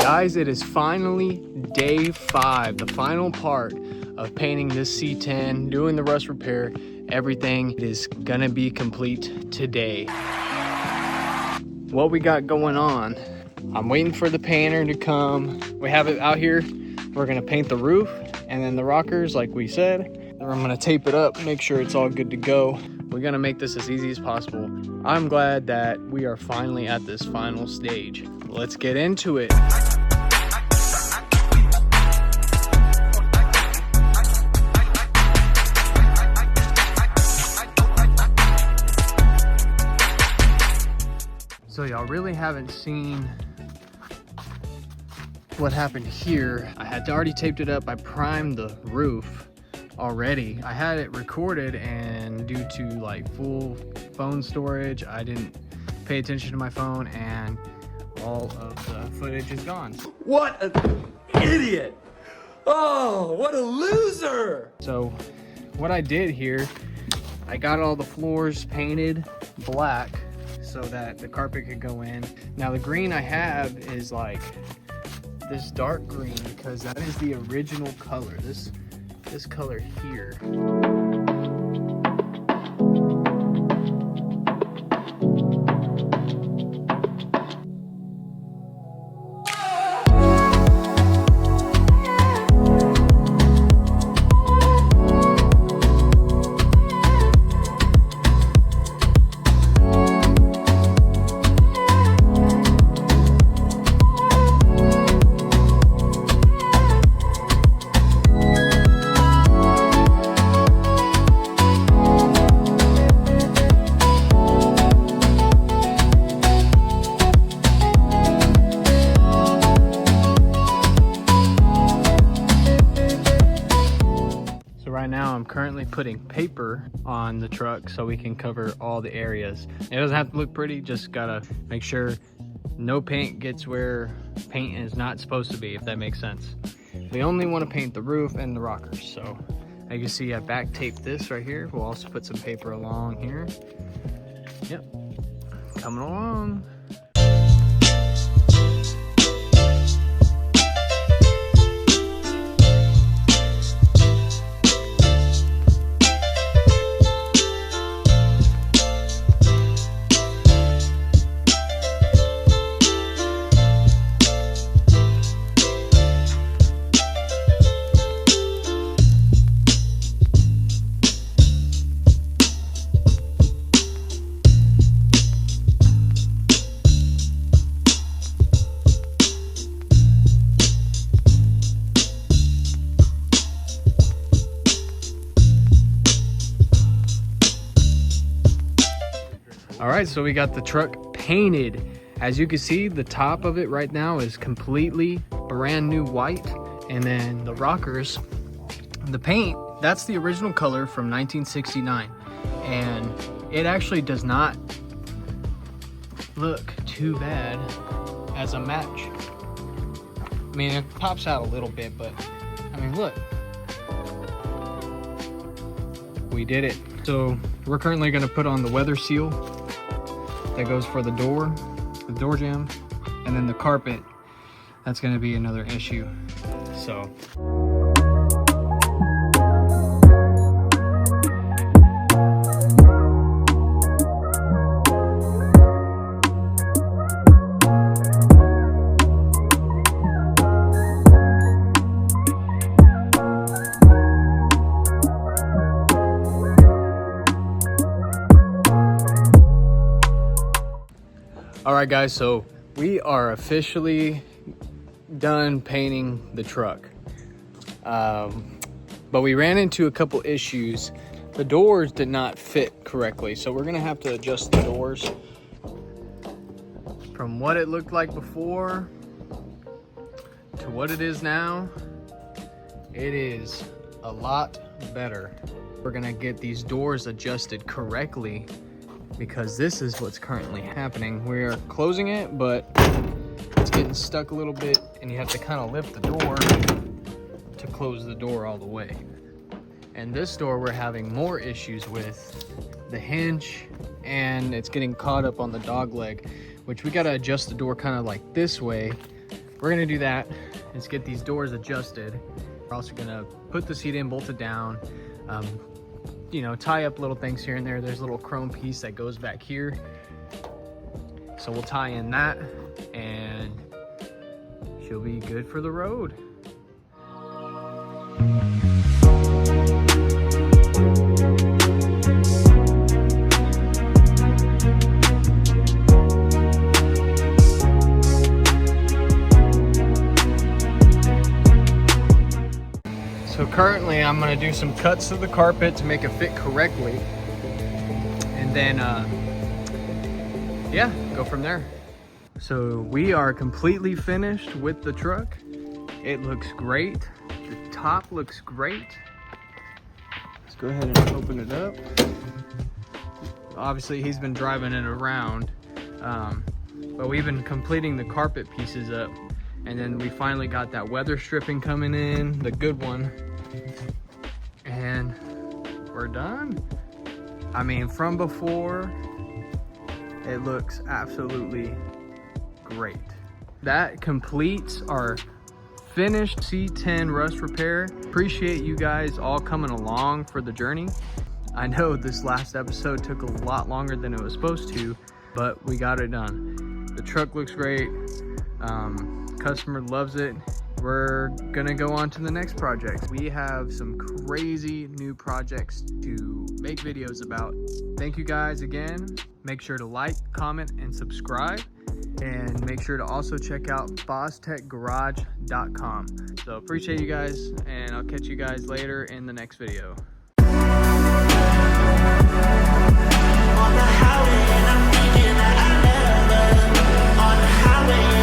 Guys, it is finally day 5, the final part of painting this C10, doing the rust repair. Everything is gonna be complete today. What we got going on, I'm waiting for the painter to come. We have it out here. We're gonna paint the roof and then the rockers like we said. Then I'm gonna tape it up, make sure it's all good to go. We're gonna make this as easy as possible. I'm glad that we are finally at this final stage. Let's get into it. So y'all really haven't seen what happened here. I had already taped it up. I primed the roof already. I had it recorded, and due to like full phone storage, I didn't pay attention to my phone and all of the footage is gone. What an idiot! Oh, what a loser! So what I did here, I got all the floors painted black so that the carpet could go in. Now the green I have is like this dark green because that is the original color. This color here. Right now I'm currently putting paper on the truck so we can cover all the areas. It doesn't have to look pretty, just gotta make sure no paint gets where paint is not supposed to be, if that makes sense. We only want to paint the roof and the rockers. So as you can see, I back taped this right here. We'll also put some paper along here. Yep, coming along. All right, so we got the truck painted. As you can see, the top of it right now is completely brand new white. And then the rockers, the paint, that's the original color from 1969. And it actually does not look too bad as a match. I mean, it pops out a little bit, but I mean, look. We did it. So we're currently gonna put on the weather seal that goes for the door jamb, and then the carpet, that's gonna be another issue. So all right guys, so we are officially done painting the truck. But we ran into a couple issues. The doors did not fit correctly, so we're gonna have to adjust the doors. From what it looked like before to what it is now, it is a lot better. We're gonna get these doors adjusted correctly, because this is what's currently happening. We're closing it, but it's getting stuck a little bit, and you have to kind of lift the door to close the door all the way. And this door we're having more issues with the hinge, and it's getting caught up on the dog leg, which we got to adjust the door kind of like this way we're gonna do that. Let's get these doors adjusted. We're also gonna put the seat in, bolt it down, you know, tie up little things here and there. There's a little chrome piece that goes back here. So we'll tie in that and she'll be good for the road. So currently I'm gonna do some cuts to the carpet to make it fit correctly. And then, yeah, go from there. So we are completely finished with the truck. It looks great. The top looks great. Let's go ahead and open it up. Obviously he's been driving it around, but we've been completing the carpet pieces up. And then we finally got that weather stripping coming in, the good one. And we're done. I mean, from before, it looks absolutely great. That completes our finished C10 rust repair. Appreciate you guys all coming along for the journey. I know this last episode took a lot longer than it was supposed to, but we got it done. The truck looks great. Customer loves it. We're gonna go on to the next project. We have some crazy new projects to make videos about. Thank you guys again. Make sure to like, comment, and subscribe. And make sure to also check out bosstechgarage.com. So appreciate you guys, and I'll catch you guys later in the next video. On the highway, and I'm thinking that I never. On the highway.